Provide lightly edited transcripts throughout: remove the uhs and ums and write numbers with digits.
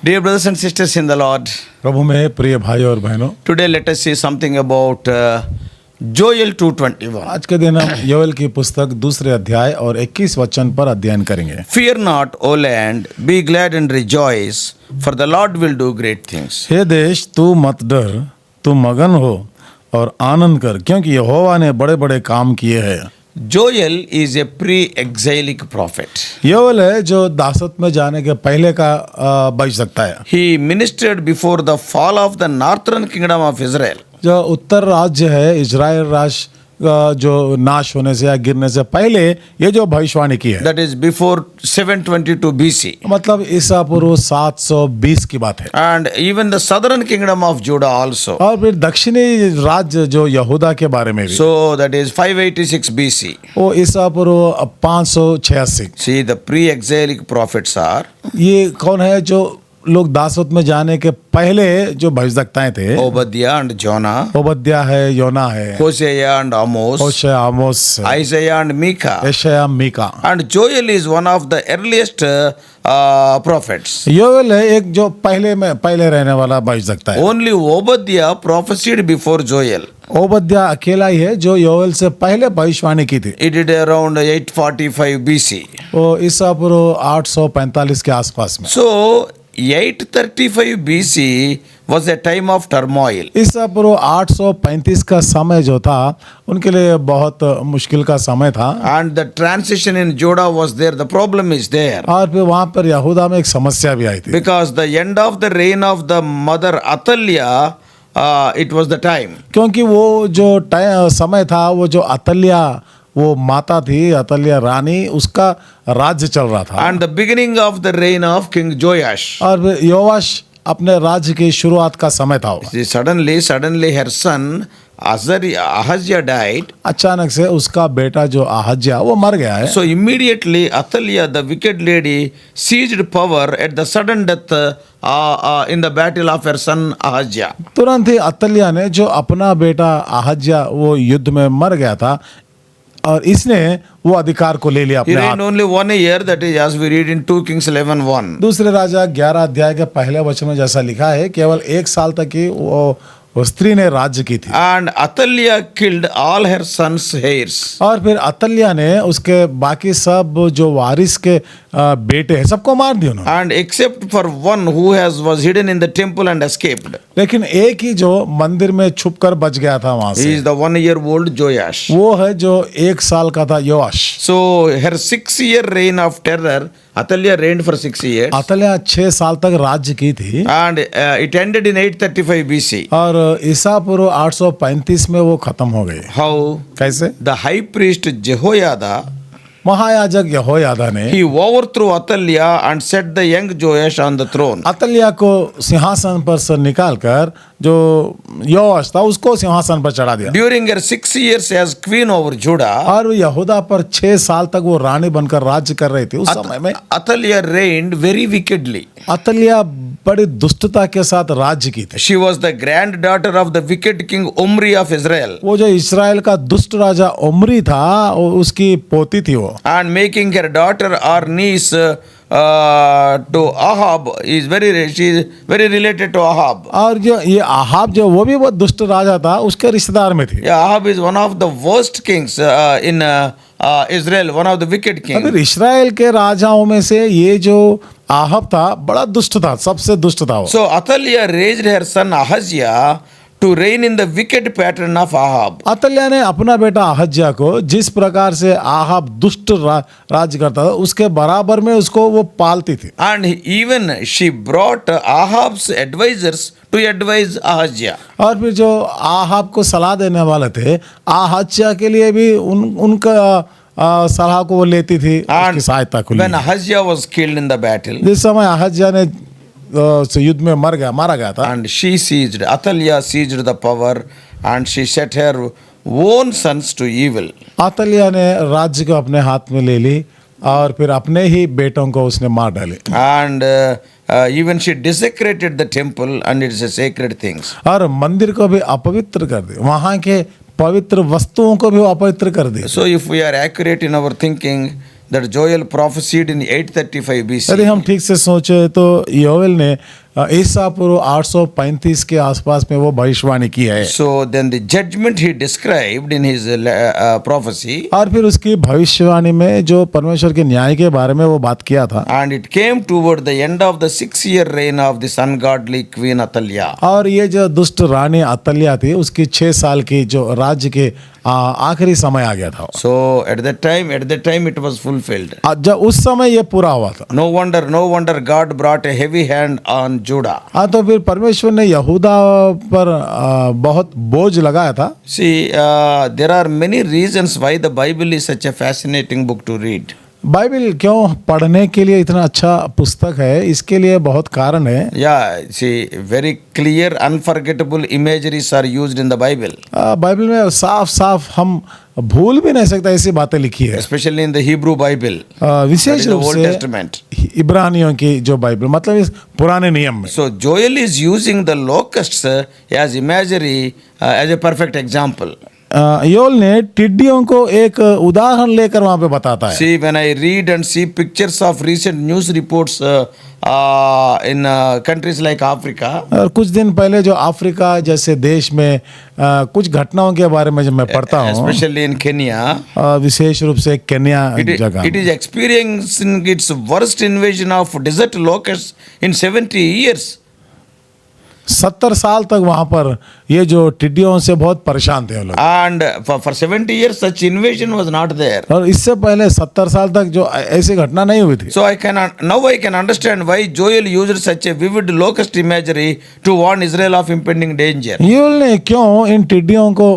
Dear brothers and sisters in the Lord, प्रभु में प्रिय भाई और बहनों, today let us see something about Joel 2:21. आज के दिन हम योएल की पुस्तक दूसरे अध्याय और 21 वचन पर अध्ययन करेंगे। Fear not, O land, be glad and rejoice, for the Lord will do great things. हे देश, तू मत डर, तू मगन हो और आनंद कर, क्योंकि यहोवा ने बड़े बड़े काम किए हैं। Joel is a pre-exilic prophet. Joel है जो दासत में जाने के पहले का बच सकता है। He ministered before the fall of the northern kingdom of Israel. जो उत्तर राज्य है, इजराइल राज्य जो नाश होने से या गिरने से पहले ये जो भविष्यवाणी की है, That is before 722 BC. मतलब ईसा पूर्व 720 की बात है। And even the southern kingdom of Judah also. और फिर दक्षिणी राज्य जो यहूदा के बारे में भी, So that is 586 BC. वो ईसा पूर्व 586। See, the pre-exilic prophets are ये कौन है जो लोग दासत्व में जाने के पहले जो भविष्यवक्ताएं थे? Obadiah and Jonah, ओबद्या है, योना है, Hosea and Amos, Hoshea, Amos, Isaiah and Micah. यशायाह, Mika. And Joel is one of the earliest prophets. Joel है एक जो पहले रहने वाला भविष्यवक्ता है। Only Obadiah prophesied before Joel. ओबद्या अकेला ही है जो योएल से पहले भविष्यवाणी की थी। He did around 845 BC. वो ईसा पूर्व 845 के आसपास में। So 835 BC was a time of turmoil. ईसा पूर्व 835 का समय जो था उनके लिए बहुत मुश्किल का समय था। And the transition in Judah was there. The problem is there. और फिर वहाँ पर यहूदा में एक समस्या भी आई थी, Because the end of the reign of the mother Athaliah, it was the time. क्योंकि वो जो समय था, वो जो अतल्या वो माता थी, अतल्या रानी, उसका राज्य चल रहा था। And the beginning of the reign of King Joash. और फिर योआश अपने राज्य की शुरुआत का समय था। See, suddenly her son Ahaziah died. अचानक से उसका बेटा जो आहज्या वो मर गया है। So immediately Athaliah, the wicked lady, seized power at the sudden death in the battle of her son Ahaziah. तुरंत ही अतल्या ने जो अपना बेटा आहज्या वो युद्ध में मर गया था और इसने वो अधिकार को ले लिया He अपने reigned हाथ। only 1 year, that is as we read in 2 Kings 11:1. दूसरे राजा 11 अध्याय के पहले वचन में जैसा लिखा है, केवल 1 साल तक ही वो स्त्री ने राज्य की थी। And Athaliah killed all her sons' heirs. और फिर अतल्या ने उसके बाकी सब जो वारिस के बेटे हैं सबको मार दिया उन्होंने। And except for one who was hidden in the temple and escaped. लेकिन एक ही जो मंदिर में छुपकर बच गया था वहां He से, is the 1-year-old Joash. वो है जो 1 साल का था योआश। So her 6-year reign of terror, Athaliah reigned for 6 years. अतल्या 6 साल तक राज्य की थी And it ended in 835 BC. और ईसा पूर्व 835 में वो खत्म हो गई। How? कैसे? The high priest Jehoiada, महायाजक यहोयादा ने he overthrew Athaliah and set the young Joash on the throne. अतल्या को सिंहासन पर से निकालकर जो योआश था उसको सिंहासन पर चढ़ा दिया। During her 6 years as queen over Judah, और वो यहूदा पर 6 साल तक वो रानी बनकर राज्य कर रही थी। उस समय में Athaliah reigned very wickedly. अतल्या बड़ी दुष्टता के साथ राज्य की थी। She was the granddaughter of the wicked king Omri of Israel. वो जो इस्राएल का दुष्ट राजा ओमरी था, उसकी पोती थी वो। And making her daughter or niece to Ahab she is very related to Ahab. और जो ये आहाब जो वो भी बहुत दुष्ट राजा था, उसके रिश्तेदार में थी। Yeah, Ahab is one of the worst kings in Israel, one of the wicked kings. अगर इस्राएल के राजाओं में से ये जो आहाब था बड़ा दुष्ट था, सबसे दुष्ट था वो। So Athaliah raised her son Ahaziah to reign in the wicked pattern of Ahab. अतल्या ने अपना बेटा आहज्या को जिस प्रकार से आहाब दुष्ट राज्य करता था उसके बराबर में उसको वो पालती थी। And even she brought Ahab's advisors to advise Ahaziah. और फिर जो आहाब को सलाह देने वाले थे, आहज्या के लिए भी उनका सलाह को वो लेती थी, उसकी सहायता को When Lee. Ahaziah was killed in the battle, जिस समय आहज्या ने युद्ध में मारा गया था, and Athaliah seized the power and she set her own sons to evil. अतल्या ने राज्य को अपने हाथ में ले ली और फिर अपने ही बेटों को उसने मार डाले। And even she desecrated the temple and it is a sacred things. और मंदिर को भी अपवित्र कर दी, वहाँ के पवित्र वस्तुओं को भी अपवित्र कर दी। So if we are accurate in our thinking, that Joel prophesied in 835 यदि BC. हम ठीक से सोचे तो योएल ने ईसा पूर्व 835 के आसपास में वो भविष्यवाणी की है। So then the judgment he described in his prophecy, और फिर उसकी भविष्यवाणी में जो परमेश्वर के न्याय के बारे में वो बात किया था, and it came toward the end of the 6-year reign of this ungodly queen Athaliah. और ये जो दुष्ट रानी अतल्या थी उसकी 6 साल की जो राज्य के आखिरी समय आ गया था। So at that time it was fulfilled. जब उस समय ये पूरा हुआ था, No wonder God brought a heavy hand on Judah. हाँ, तो फिर परमेश्वर ने यहूदा पर बहुत बोझ लगाया था। See, there are many reasons why the Bible is such a fascinating book to read. Bible क्यों पढ़ने के लिए इतना अच्छा पुस्तक है, इसके लिए बहुत कारण है। Yeah, see, very clear, unforgettable imageries are used in the Bible, Bible में साफ साफ हम भूल भी नहीं सकते ऐसी बातें लिखी है, especially in the Hebrew Bible, wishes that is the रूप Old से Testament. इब्रानियों की जो बाइबल, मतलब इस पुराने नियम में। So Joel is using the locusts as imagery, as a perfect example. Yol ने टिड्डियों को एक उदाहरण लेकर वहां पे बताता है। See, when I read and see pictures of recent news reports in countries like Africa, और कुछ दिन पहले जो अफ्रीका जैसे देश में कुछ घटनाओं के बारे में जब मैं पढ़ता हूँ, especially in Kenya, विशेष रूप से केन्या जगह it is experiencing its worst invasion of desert locusts in 70 years. 70 साल तक वहां पर ये जो टिड्डियों से बहुत परेशान थे वो लोग। And for 70 years such invasion was not there. और इससे पहले 70 साल तक जो ऐसी घटना नहीं हुई थी। So now I can understand why Joel used such a vivid locust imagery to warn Israel of impending danger. Yol ने क्यों इन टिड्डियों को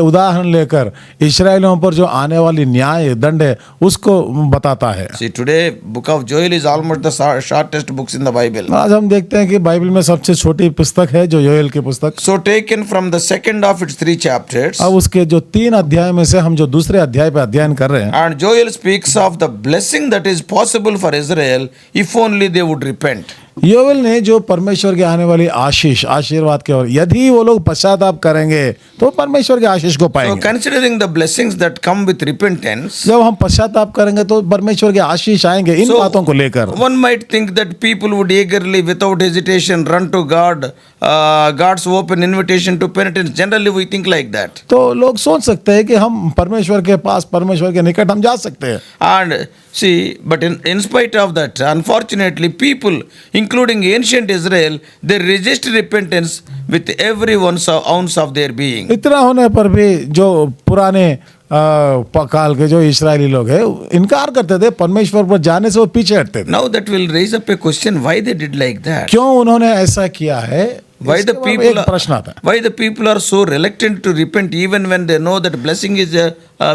उदाहरण लेकर इस्राएलियों पर जो आने वाली न्याय दंड है उसको बताता है। See, today book of Joel is almost the shortest books in the Bible. आज हम देखते हैं कि बाइबल में सबसे छोटी पुस्तक है जो योएल की पुस्तक। So taken from the second of its 3 chapters, अब उसके जो 3 अध्याय में से हम जो दूसरे अध्याय पे अध्ययन कर रहे हैं, and Joel speaks of the blessing that is possible for Israel if only they would repent. Joel ने जो परमेश्वर के आने वाली आशीर्वाद के, और यदि वो लोग पश्चाताप करेंगे तो परमेश्वर के आशीष को So पाएंगे। considering the blessings that come with repentance, जब हम पश्चाताप करेंगे तो परमेश्वर के आशीष आएंगे इन So, बातों को लेकर। one might think that people would eagerly, without hesitation, run to God, God's open invitation to penitence. Generally, we think like that. तो लोग सोच सकते हैं कि हम परमेश्वर के पास, परमेश्वर के निकट हम जा सकते हैं। And see, but in spite of that, unfortunately, people, including ancient Israel, they resist repentance with every ounce of their being. इतना होने पर भी जो पुराने काल के जो इस्राएली लोग हैं इनकार करते थे, परमेश्वर पर जाने से वो पीछे हटते थे। Now that will raise up a question: why they did like that? क्यों उन्होंने ऐसा किया है? Why the इसके बारे में people? एक प्रश्न आता है, Why the people are so reluctant to repent even when they know that blessing is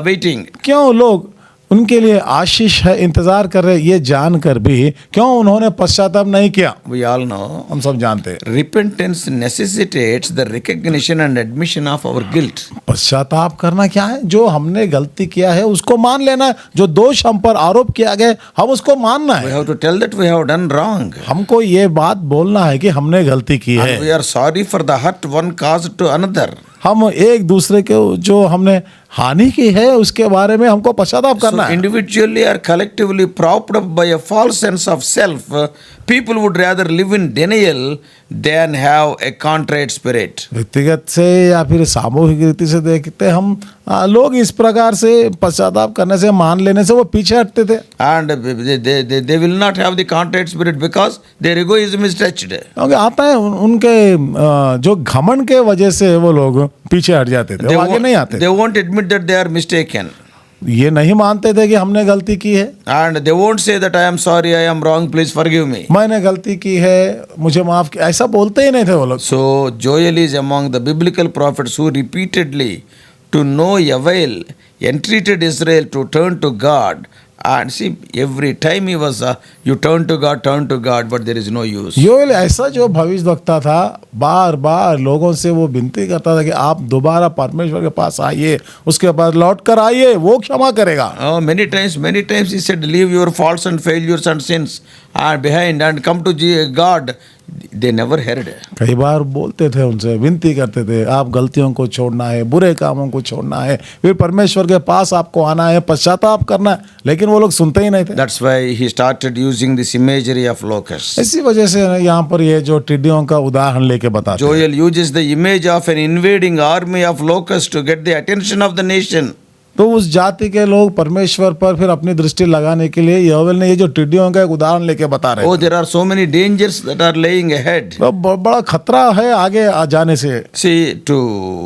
waiting? क्यों लोग उनके लिए आशीष है इंतजार कर रहे, ये जानकर भी क्यों उन्होंने पश्चाताप नहीं किया? We all know. हम सब जानते हैं Repentance necessitates the recognition and admission of our guilt. पश्चाताप करना क्या है? जो हमने गलती किया है उसको मान लेना है, जो दोष हम पर आरोप किया गया हम उसको मानना We है। have to tell that we have done wrong. हमको ये बात बोलना है कि हमने गलती की And है। we are sorry for the hurt one caused to another. हम एक दूसरे के जो हमने हानि की है उसके बारे में हमको पश्चाताप So करना है। individually or collectively propped up by a false sense of self, people would rather live in denial than have a contrite spirit. व्यक्तिगत से या फिर सामूहिक रीति से देखते हम लोग इस प्रकार से पश्चाताप करने से, मान लेने से वो पीछे हटते थे, And they will not have the contrite spirit because their egoism is touched. क्योंकि आता है उनके जो घमंड के वजह से वो लोग पीछे हट जाते थे, वो आगे नहीं आते। They won't admit that they are mistaken. ये नहीं मानते थे कि हमने गलती की है, And they won't say that I am sorry, I am wrong, please forgive me. मैंने गलती की है, मुझे माफ किया, ऐसा बोलते ही नहीं थे वो लोग। So Joel is among the biblical prophets who repeatedly, to no avail, entreated Israel to turn to God. And see, every time he was, you turn to God, but there is no use. Joel ऐसा जो भविष्यवक्ता था, बार बार लोगों से वो विनती करता था कि आप दोबारा परमेश्वर के पास आइए, उसके पास लौट कर आइए, वो क्षमा करेगा। Oh, many times he said, leave your faults and failures and sins behind and come to God. they never heard. कई बार बोलते थे उनसे, विनती करते थे, आप गलतियों को छोड़ना है, बुरे कामों को छोड़ना है, फिर परमेश्वर के पास आपको आना है, पश्चाताप करना है, लेकिन वो लोग सुनते ही नहीं थे। That's why he started using this imagery of locusts. इसी वजह से यहाँ पर ये जो टिड्डियों का उदाहरण लेके बताते हैं। Joel uses the image of an invading army of locusts to get the attention of the nation. तो उस जाति के लोग परमेश्वर पर फिर अपनी दृष्टि लगाने के लिए योवेल ने ये जो टिड्डियों का एक उदाहरण लेके बता रहे Oh, हैं। there are so many dangers that are laying ahead. तो बड़ा खतरा है आगे आ जाने से। See, to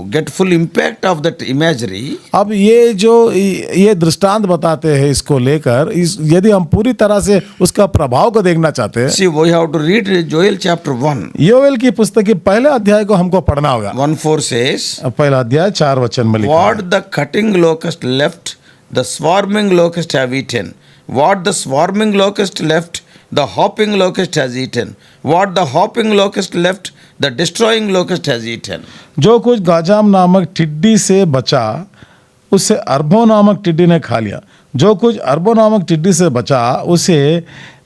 get full impact of that imagery, अब ये जो ये दृष्टांत बताते हैं इसको लेकर, इस यदि हम पूरी तरह से उसका प्रभाव को देखना चाहते हैं, see, we have to read Joel chapter 1. योवेल की पुस्तक के पहले अध्याय को हमको पढ़ना होगा। 1:4 says, अब पहला अध्याय 4 वचन में लिखा है, What the cutting locust left, the swarming locust have eaten. What the swarming locust left, the hopping locust has eaten. What the hopping locust left, the destroying locust has eaten. जो कुछ गाजाम नामक टिड्डी से बचा उसे अरबों नामक टिड्डी ने खा लिया। जो कुछ अरबों नामक टिड्डी से बचा उसे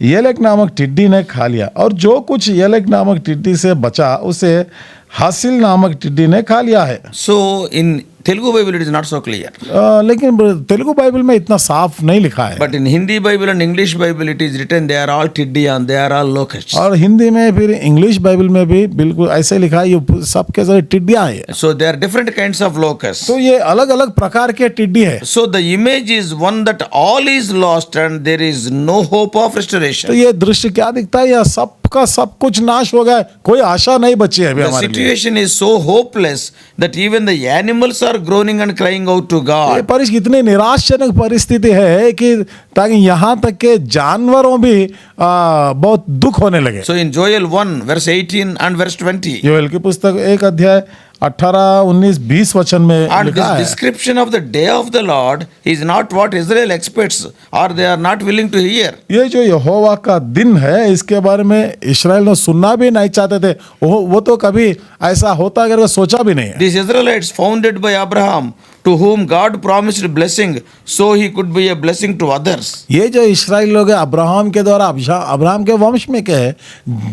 येलेक नामक टिड्डी ने खा लिया, और जो कुछ येलेक नामक टिड्डी से बचा उसे हासिल नामक टिड्डी ने खा लिया है। So, in Telugu Bible it is not so clear. लेकिन तेलुगु बाइबल में इतना साफ नहीं लिखा है, But in Hindi Bible and English Bible it is written they are all tiddy and they are all locusts. और हिंदी में फिर इंग्लिश बाइबल में भी बिल्कुल ऐसे लिखा है, ये सबके सब टिड्डियां हैं। So, there are different kinds of locusts. तो ये अलग अलग प्रकार के टिड्डी है। So, the image is one that all is lost and there is no hope of तो restoration. ये दृश्य क्या दिखता है, या सबका सब कुछ नाश हो गया, कोई आशा नहीं बची है अभी The हमारे लिए। situation is so hopeless that even the animals are groaning and crying out to ये God. इतनी निराशजनक परिस्थिति है कि ताकि यहाँ तक के जानवरों भी बहुत दुख होने लगे। So in Joel 1 verse 18 and verse 20, Joel की पुस्तक 1 अध्याय 18, 19, 20 वचन में and लिखा this है, description of the day of the Lord is not what Israel expects or they are not willing to hear. ये जो यहोवा का दिन है इसके बारे में इस्राएल ने सुनना भी नहीं चाहते थे, वो तो कभी ऐसा होता अगर सोचा भी नहीं है। These Israelites founded by Abraham, to whom God promised blessing so he could be a blessing to others. ये जो इस्राएल लोग हैं अब्राहम के द्वारा, अब्राहम के वंश में के हैं,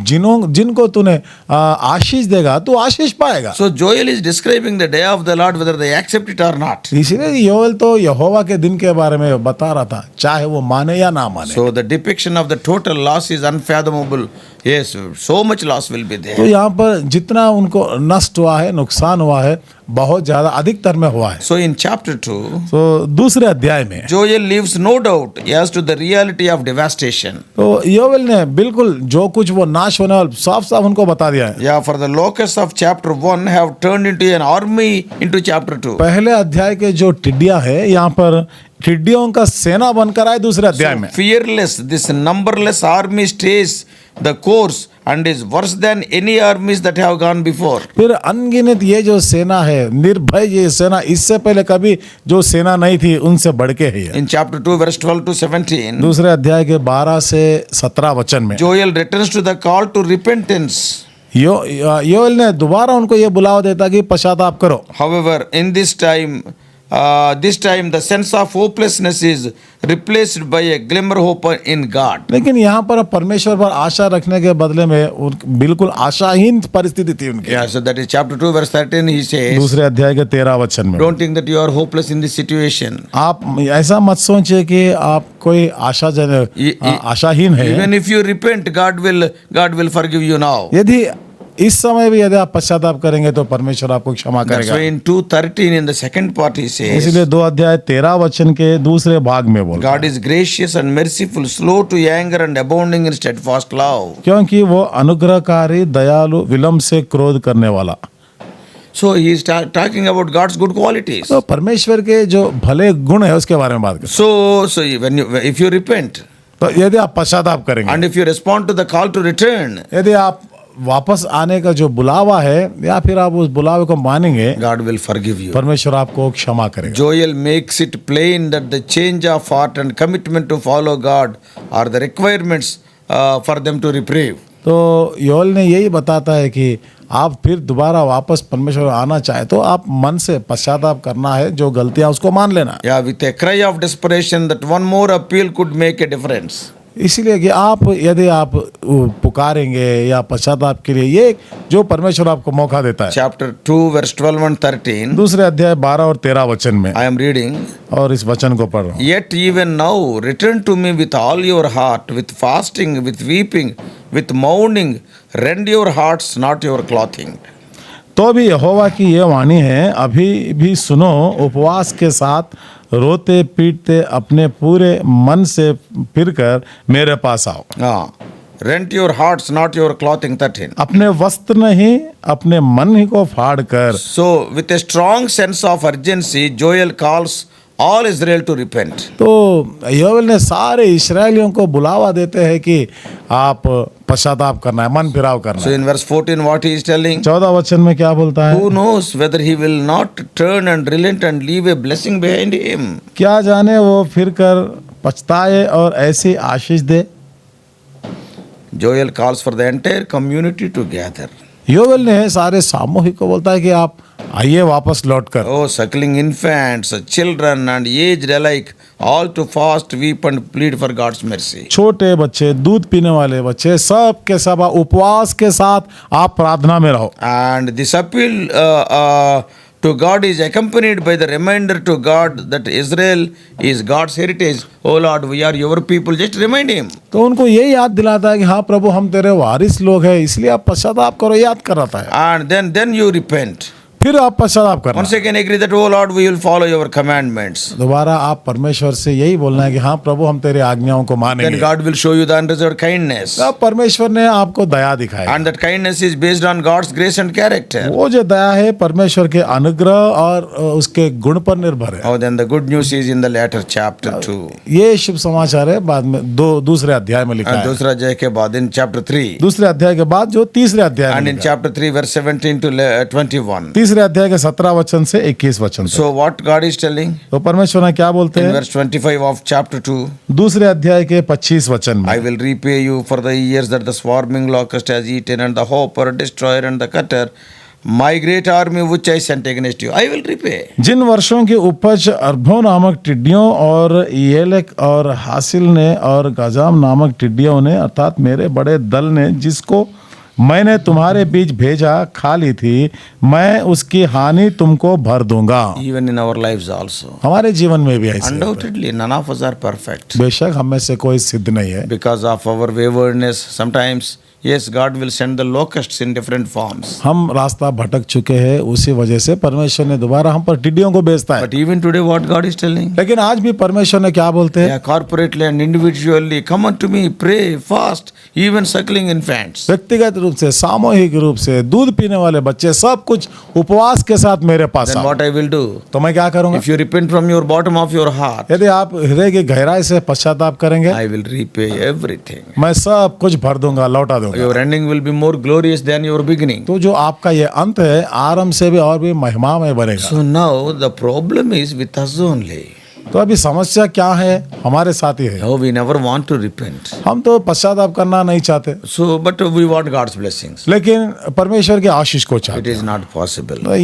जिनको तूने आशीष देगा तो आशीष पाएगा। So Joel is describing the day of the Lord whether they accept it or not. इसीलिए योएल तो यहोवा के दिन के बारे में बता रहा था, चाहे वो माने या ना माने। So the depiction of the total loss is unfathomable. Yes, so much loss will be तो there. यहाँ पर जितना उनको नष्ट हुआ है, नुकसान हुआ है, बहुत ज्यादा अधिकतर में हुआ है। So in chapter 2, तो दूसरे अध्याय में Joel leaves no doubt as to the reality of devastation. तो योवेल ने बिल्कुल जो कुछ वो नाश होने वाला साफ साफ उनको बता दिया है। Yeah, for the locusts of chapter 1 have turned into an army into chapter 2. पहले अध्याय के जो टिड्डियां है यहाँ पर टिड्डियों का सेना बनकर आए दूसरे अध्याय में। Fearless, this numberless army stays the course and is worse than any armies that have gone before. फिर अनगिनत ये जो सेना है, निर्भय ये सेना, इससे पहले कभी जो सेना नहीं थी उनसे बढ़ के है। In chapter 2 verse 12 to 17, दूसरे अध्याय के 12 से 17 वचन में Joel returns to the call to repentance. Joel ने दोबारा उनको ये बुलावा देता कि पश्चाताप करो। However, in this time the sense of hopelessness is replaced by a glimmer hope in God. लेकिन यहाँ पर परमेश्वर पर आशा रखने के बदले में बिल्कुल आशाहीन परिस्थिति थी उनकी। Yeah, so that is chapter 2 verse 13 he says, दूसरे अध्याय के 13 वचन में, don't think that you are hopeless in this situation. आप ऐसा मत सोचिए कि आप कोई आशाहीन है। Even if you repent, God will forgive you now. यदि इस समय भी यदि आप पश्चाताप करेंगे तो परमेश्वर आपको क्षमा That's करेगा। why in 2:13 in the second part he says, इसलिए 2 अध्याय 13 वचन के दूसरे भाग में बोल, God is gracious and merciful, slow to anger and abounding in steadfast love. क्योंकि वो अनुग्रहकारी, दयालु, विलंब से क्रोध करने वाला। So he is talking about God's good qualities. तो परमेश्वर के जो भले गुण है उसके बारे में बात करें। So if you repent तो यदि आप पश्चाताप करेंगे, and if you respond to the call to return, यदि आप वापस आने का जो बुलावा है या फिर आप उस बुलावे को मानेंगे, God will forgive you. परमेश्वर आपको क्षमा करेगा। Joel makes it plain that the change of heart and commitment to follow God are the requirements for them to reprieve. तो योएल ने यही बताता है कि आप फिर दोबारा वापस परमेश्वर आना चाहे तो आप मन से पश्चाताप करना है, जो गलतियां उसको मान लेना है। Yeah, with a cry of desperation that one more appeal could make a difference. इसीलिए कि आप यदि आप पुकारेंगे या पश्चाताप के लिए, ये जो परमेश्वर आपको मौका देता है। Chapter 2, verse 12 and 13. दूसरे अध्याय 12 और 13 वचन में, I am reading. और इस वचन को पढ़ रहा हूँ। Yet even now return to me with all your heart, with fasting, with weeping, with mourning, rend your hearts, not your clothing. तो भी यहोवा की ये वाणी है, अभी भी सुनो, उपवास के साथ रोते पीटते अपने पूरे मन से फिरकर मेरे पास आओ। Rent your hearts, not your clothing. 13. अपने वस्त्र नहीं, अपने मन ही को फाड़ कर। So, with a strong sense of urgency, Joel calls all Israel to repent. तो योवेल ने सारे इस्राएलियों को बुलावा देते हैं कि आप पश्चाताप करना है, मन फिराव करना So, है। in verse 14, what he is telling? 14 वचन में क्या बोलता है? Who knows whether he will not turn and relent and leave a blessing behind him? क्या जाने वो फिर कर पछताए और ऐसी आशीष दे। Joel calls for the entire community to gather. योवेल ने सारे सामूहिक को बोलता है कि आप आइए वापस लौट कर। Oh, suckling infants, children and aged alike, all to fast, weep and plead for God's mercy. छोटे बच्चे, दूध पीने वाले बच्चे, सब के सब उपवास के साथ आप प्रार्थना में रहो। And this appeal to God is accompanied by the reminder to God that Israel is God's heritage. Oh Lord, we are your people. Just remind him. तो उनको ये याद दिलाता है कि हाँ प्रभु, हम तेरे वारिस लोग हैं, इसलिए आप पश्चाताप करो, याद कराता है। And then you repent. फिर आप पश्चाताप करना। Once again agree that, oh Lord, we will follow your commandments. दोबारा आप परमेश्वर से यही बोलना है कि हाँ प्रभु, हम तेरे आज्ञाओं को Then मानेंगे। God will show you the unreserved kindness. तब परमेश्वर ने आपको दया दिखाई, And that kindness is based on God's grace and character. वो जो दया है परमेश्वर के अनुग्रह और उसके गुण पर निर्भर है। Oh, then the good news is in the latter chapter 2. ये शुभ समाचार है बाद में दूसरे अध्याय में लिखा And है। दूसरा अध्याय के बाद in chapter 3. दूसरे अध्याय के बाद जो तीसरे अध्याय And में in लिखा है। chapter 3 verse 17 to 21. तीसरे अध्याय के 17 वचन से 21 वचन तक। So what God is telling तो परमेश्वर ने क्या बोलते in हैं? verse 25 of chapter 2, दूसरे अध्याय के 25 वचन में, I will repay you for the years that the swarming locust has eaten and the hopper, destroyer and the cutter, my great army which I sent against you, I will repay. जिन वर्षों की उपज अरबों नामक टिड्डियों और येलेक और हासिल ने और गजाम नामक टिड्डियों ने, अर्थात मेरे बड़े दल ने, जिसको मैंने तुम्हारे बीच भेजा खा ली थी, मैं उसकी हानि तुमको भर दूंगा। Even in our lives also. हमारे जीवन में भी ऐसे होता है। Undoubtedly, none of us are perfect. बेशक हम में से कोई सिद्ध नहीं है। Because of our waywardness, sometimes, yes, God will send the locusts in different forms. हम रास्ता भटक चुके हैं, उसी वजह से परमेश्वर ने दोबारा हम पर टिड्डियों को भेजता है। But even today, what God is telling? लेकिन आज भी परमेश्वर ने क्या बोलते हैं? Yeah, corporately and individually, come unto me, pray, fast, even suckling infants. व्यक्तिगत रूप से, सामूहिक रूप से, दूध पीने वाले बच्चे, सब कुछ उपवास के साथ मेरे पास Then आओ। what I will do? तो मैं क्या करूंगा? If you repent from your bottom of your heart, यदि आप हृदय की गहराई से पश्चाताप करेंगे, I will repay everything. मैं सब कुछ भर दूंगा, लौटा दूंगा। Your ending will be more glorious than your beginning. तो जो आपका ये अंत है, आरंभ से भी और भी महिमा में बनेगा। So now the problem is with us only. तो अभी समस्या क्या है? हमारे साथ ही है। No, we never want to repent. हम तो पश्चाताप करना नहीं चाहते, So, but we want God's blessings. लेकिन परमेश्वर की आशीष को It चाहते is not possible. हैं।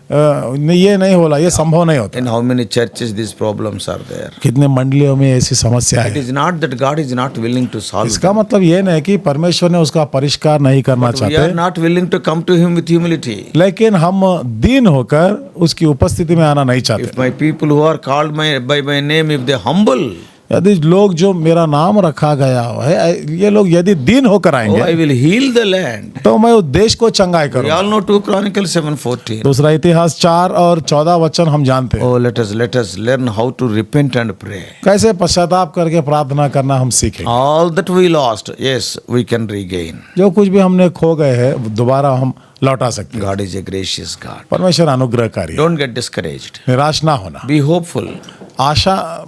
ये नहीं होला, ये संभव नहीं होता। In how many churches these problems are there? कितने मंडलियों में ऐसी समस्या It है। is not that God is not willing to solve इसका them. मतलब ये नहीं कि परमेश्वर ने उसका परिष्कार नहीं करना We are चाहते, not willing to come to Him with humility. लेकिन हम दीन होकर उसकी उपस्थिति में आना नहीं चाहते। If my people who are called by my name, if they humble, यदि लोग जो मेरा नाम रखा गया है, ये लोग यदि दीन होकर oh, I आएंगे, will heal the land. तो मैं उस देश को चंगाई We करूंगा। all know 2 Chronicles 7:14. दूसरा इतिहास 4 और 14 वचन हम जानते हैं। Oh, let us learn how to repent and pray. कैसे पश्चाताप करके प्रार्थना करना हम सीखें। All that we lost, yes, we can regain. जो कुछ भी हमने खो गए हैं, दोबारा हम लौटा सकते हैं। God is a gracious God. परमेश्वर अनुग्रहकारी है। Don't get discouraged. निराश ना होना, Be hopeful. आशा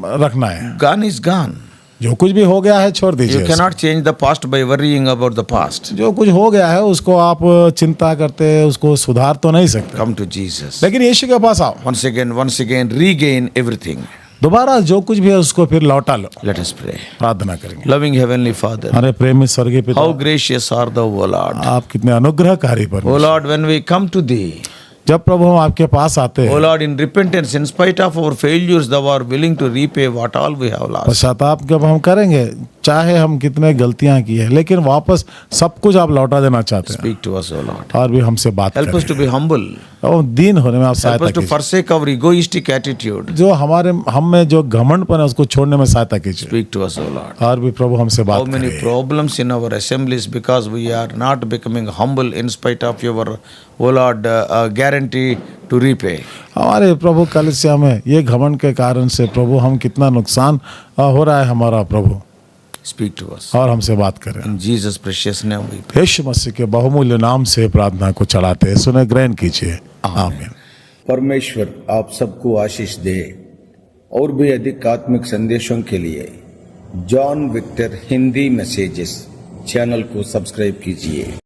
रखना है। Gone is gone. जो कुछ भी हो गया है छोड़ You दीजिए। cannot change the past by worrying about the past. जो कुछ हो गया है उसको आप चिंता करते, उसको सुधार तो नहीं सकते, Come to Jesus. लेकिन यीशु के पास आओ, Once again, regain everything. दोबारा जो कुछ भी है उसको फिर लौटा लो। Let us pray. प्रार्थना करेंगे। Loving Heavenly Father, हमारे प्रेमी स्वर्गीय पिता, how gracious are thou, O Lord. आप कितने अनुग्रहकारी O परमेश्वर। Lord, when we come to Thee, जब प्रभु हम आपके पास आते O हैं, Lord, in repentance, in spite of our failures, thou art willing to repay what all we have lost. पश्चाताप जब हम करेंगे, चाहे हम कितने गलतियां की है, लेकिन वापस सब कुछ आप लौटा देना चाहते हैं। Speak to us, O Lord. और भी हमसे बात Help us to करें, be humble. और दीन होने में आप Help सहायता us to कीजिए। forsake our egoistic attitude. जो हम में जो घमंडपन है उसको छोड़ने में सहायता कीजिए। Speak to us, O Lord. और भी प्रभु हमसे How बात many करें। problems in our assemblies because we are not becoming humble in spite of your, O Lord, guarantee to repay. हमारे प्रभु कलीसिया में ये घमंड के कारण से प्रभु हम कितना नुकसान हो रहा है हमारा प्रभु, Speak to us. और हमसे बात करें। In Jesus' precious name we pray. यीशु मसीह के बहुमूल्य नाम से प्रार्थना को चढ़ाते हैं, सुने ग्रहण कीजिए। आमीन। परमेश्वर आप सबको आशीष दे। और भी अधिक आत्मिक संदेशों के लिए John Victor Hindi messages channel को सब्सक्राइब कीजिए।